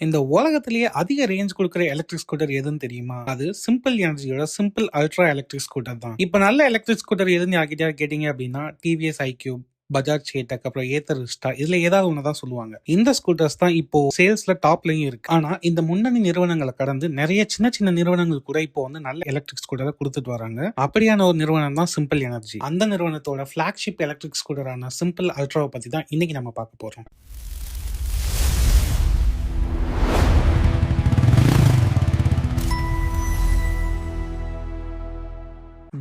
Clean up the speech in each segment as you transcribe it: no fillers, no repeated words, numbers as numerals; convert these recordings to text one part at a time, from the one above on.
இந்த உலகத்திலேயே அதிக ரேஞ்ச் குடுக்குற எலக்ட்ரிக் ஸ்கூட்டர் எதுன்னு தெரியுமா? அது சிம்பிள் எனர்ஜியோட சிம்பிள் அல்ட்ரா எலக்ட்ரிக் ஸ்கூட்டர் தான். இப்ப நல்ல எலக்ட்ரிக் ஸ்கூட்டர் எதுன்னு யார்கிட்டயாவது கேட்டீங்க அப்படின்னா, டிவிஎஸ் ஐக்யூப், பஜாஜ் சேட்டக், அப்புறம் ஏத்தர் ரிஸ்டா இதுல ஏதாவது ஒண்ணு தான் சொல்லுவாங்க. இந்த ஸ்கூட்டர்ஸ் தான் இப்போ சேல்ஸ்ல டாப்லயும் இருக்கு. ஆனா இந்த முன்னணி நிறுவனங்களை கடந்து நிறைய சின்ன சின்ன நிறுவனங்கள் கூட இப்போ வந்து நல்ல எலக்ட்ரிக் ஸ்கூட்டரை கொடுத்துட்டு வராங்க. அப்படியான ஒரு நிறுவனம் தான் சிம்பிள் எனர்ஜி. அந்த நிறுவனத்தோட பிளாக்ஷிப் எலக்ட்ரிக் ஸ்கூட்டரான சிம்பிள் அல்ட்ராவை பத்தி தான் இன்னைக்கு நம்ம பார்க்க போறோம்.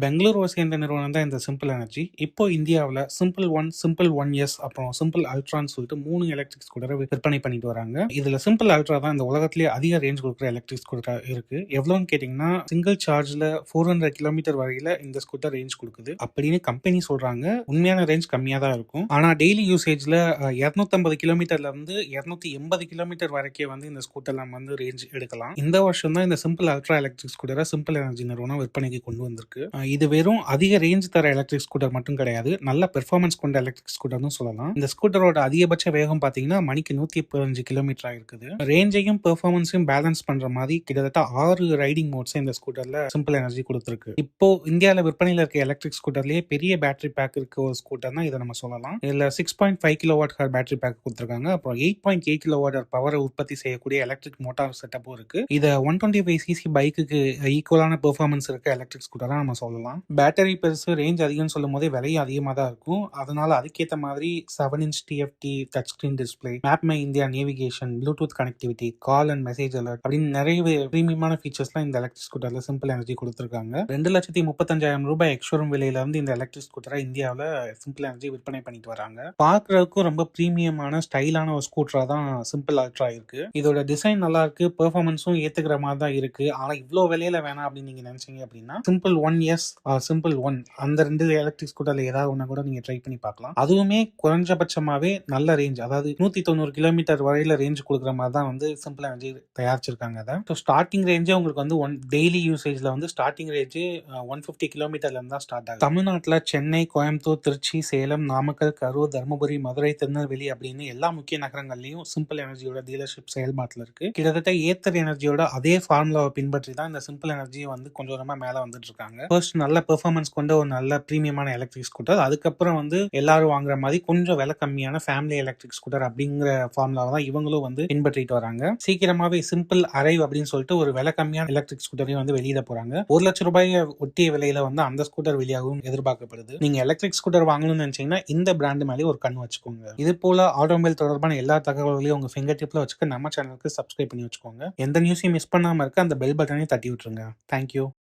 பெங்களூருவை சேர்ந்த நிறுவனம் தான் இந்த சிம்பிள் எனர்ஜி. இப்போ இந்தியாவில் சிம்பிள் ஒன் எஸ் அப்புறம் சிம்பிள் அல்ட்ரான்னு சொல்லிட்டு 3 எலக்ட்ரிக் ஸ்கூட்டரை விற்பனை பண்ணிட்டு வராங்க. இதுல சிம்பிள் அல்ட்ரா தான் இந்த உலகத்திலேயே அதிக ரேஞ்ச் கொடுக்குற எலக்ட்ரிக் ஸ்கூட்டர் இருக்கு. எவ்வளோன்னு கேட்டீங்கன்னா, சிங்கிள் சார்ஜ்ல 400 கிலோமீட்டர் வரையில இந்த ஸ்கூட்டர் ரேஞ்ச் கொடுக்குது அப்படின்னு கம்பெனி சொல்றாங்க. உண்மையான ரேஞ்ச் கம்மியா தான் இருக்கும். ஆனா டெய்லி யூசேஜ்ல 250 கிலோமீட்டர்ல இருந்து 280 கிலோமீட்டர் வரைக்கும் வந்து இந்த ஸ்கூட்டர் நம்ம வந்து ரேஞ்ச் எடுக்கலாம். இந்த வருஷம் தான் இந்த சிம்பிள் அல்ட்ரா எலக்ட்ரிக் ஸ்கூட்டரை சிம்பிள் எனர்ஜி நிறுவனம் விற்பனைக்கு கொண்டு வந்திருக்கு. இது வெறும் அதிக ரேஞ்ச் தர எலக்ட்ரிக் ஸ்கூட்டர் மட்டும் கிடையாது, நல்ல பெர்ஃபார்மன்ஸ் கொண்ட எலக்ட்ரிக் ஸ்கூட்டர்னு சொல்லலாம். இந்த ஸ்கூட்டரோட அதிகபட்ச வேகம் பாத்தீங்கன்னா மணிக்கு 115 கிலோமீட்டர் இருக்குது. ரேஞ்சையும் பெர்ஃபார்மன்ஸையும் பேலன்ஸ் பண்ற மாதிரி கிட்டத்தட்ட 6 ரைடிங் மோட்ஸ் இந்த ஸ்கூட்டர்ல சிம்பிள் எனர்ஜி கொடுத்திருக்கு. இப்போ இந்தியாவில் விற்பனையில் இருக்க எலக்ட்ரிக் ஸ்கூட்டர்லயே பெரிய பேட்டரி பேக் இருக்க ஒரு ஸ்கூட்டர்னா இதை நம்ம சொல்லலாம். இதுல 6.5 கிலோவாட் ஹவர் பேட்டரி பேக் கொடுத்திருக்காங்க. அப்புறம் 8.8 கிலோவாட் பவரை உற்பத்தி செய்யக்கூடிய எலக்ட்ரிக் மோட்டார் செட்டப்பும் இருக்கு. இதை 125 சிசி பைக்குக்கு ஈக்குவலான பெர்ஃபார்மன்ஸ் இருக்க எலக்ட்ரிக் ஸ்கூட்டரா நம்ம சொல்லலாம். பேட்டரி பெருசு, ரேஞ்ச் அதிகம்னு சொல்லும் போதே விலையும் அதிகமாக தான் இருக்கும். அதனால அதுக்கேற்ற மாதிரி 7 inch TFT touch screen display, map my India navigation, Bluetooth connectivity, call and message alert அப்படின்னு நிறைய பிரீமியமான ஃபீச்சர்ஸ்லாம் இந்த எலக்ட்ரிக் ஸ்கூட்டர்ல சிம்பிள் எனர்ஜி கொடுத்துருக்காங்க. 2,35,000 ரூபாய் எக்ஸ்ஷோரூம் விலையில வந்து இந்த எலக்ட்ரிக் ஸ்கூட்டரை இந்தியாவில் சிம்பிள் எனர்ஜி விற்பனை பண்ணிட்டு வராங்க. பார்க்கறதுக்கும் ரொம்ப பிரீமியமான ஸ்டைலான ஒரு ஸ்கூட்டரா தான் சிம்பிள் அல்ட்ரா இருக்கு. இதோட டிசைன் நல்லா இருக்கு, பெர்ஃபார்மன்ஸும் ஏத்துக்கிற மாதிரி தான் இருக்கு. ஆனா இவ்வளோ விலையில வேணாம் அப்படின்னு நீங்க நினைச்சீங்க அப்படின்னா simple one yes simple one அந்த 2 எலக்ட்ரிக் ஸ்கூட்டர்ல ஏதாவது ஒண்ணு கூட நீங்க ட்ரை பண்ணி பார்க்கலாம். அதுவுமே குறைஞ்சபட்சமாவே நல்ல ரேஞ்ச், அதாவது 190 கிலோமீட்டர் வரையில ரேஞ்ச் கொடுக்குற மாதிரி தான் வந்து சிம்பிள் எனர்ஜி தயாரிச்சிருக்காங்க. அதை ஸ்டார்டிங் ரேஞ்சே உங்களுக்கு வந்து டெய்லி யூசேஜ்ல வந்து ஸ்டார்டிங் ரேஞ்சு 150 கிலோமீட்டர்ல இருந்தா ஸ்டார்ட் ஆகும். தமிழ்நாட்டில் சென்னை, கோயம்புத்தூர், திருச்சி, சேலம், நாமக்கல், கரூர், தருமபுரி, மதுரை, திருநெல்வேலி அப்படின்னு எல்லா முக்கிய நகரங்கள்லயும் சிம்பிள் எனர்ஜியோட டீலர்ஷிப் செயல்பாட்டில் இருக்கு. கிட்டத்தட்ட ஏத்தர் எனர்ஜியோட அதே ஃபார்முலாவை பின்பற்றி தான் இந்த சிம்பிள் எனர்ஜி வந்து கொஞ்சம் கொஞ்சமா மேல வந்துட்டு இருக்காங்க. ஃபர்ஸ்ட் நல்ல பெர்ஃபார்மன்ஸ் கொண்ட ஒரு நல்ல பிரீமியமான எலக்ட்ரிக் ஸ்கூட்டர், அதுக்கப்புறம் வந்து எல்லாரும் வாங்குற மாதிரி கொஞ்சம் விலை கம்மியான ஃபேமிலி எலக்ட்ரிக் ஸ்கூட்டர் அப்படிங்கிற ஃபார்முலாவை தான் இவங்களும் வந்து பின்பற்றிட்டு வராங்க. சீக்கிரமாவே சிம்பிள் அரைவ் அப்படின்னு சொல்லிட்டு ஒரு விலை கம்மியான எலக்ட்ரிக் ஸ்கூட்டரையும் வந்து வெளியிட போறாங்க. 1 லட்சம் ரூபாய் ஒட்டிய விலையில வந்து அந்த ஸ்கூட்டர் வெளியாகவும் எதிர்பார்க்கப்படுது. நீங்க எலக்ட்ரிக் ஸ்கூட்டர் வாங்கணும்னு நினைச்சீங்கன்னா இந்த பிராண்ட் மேலே ஒரு கண் வச்சுக்கோங்க. இது போல ஆட்டோமொபைல் தொடர்பான எல்லா தகவல்களையும் உங்க ஃபிங்கர் டிப்ல வச்சுக்க நம்ம சேனலுக்கு சப்ஸ்கிரைப் பண்ணி வச்சுக்கோங்க. எந்த நியூஸையும் மிஸ் பண்ணாம இருக்க அந்த பெல் பட்டனையும் தட்டி விட்டுருங்க. தேங்க்யூ.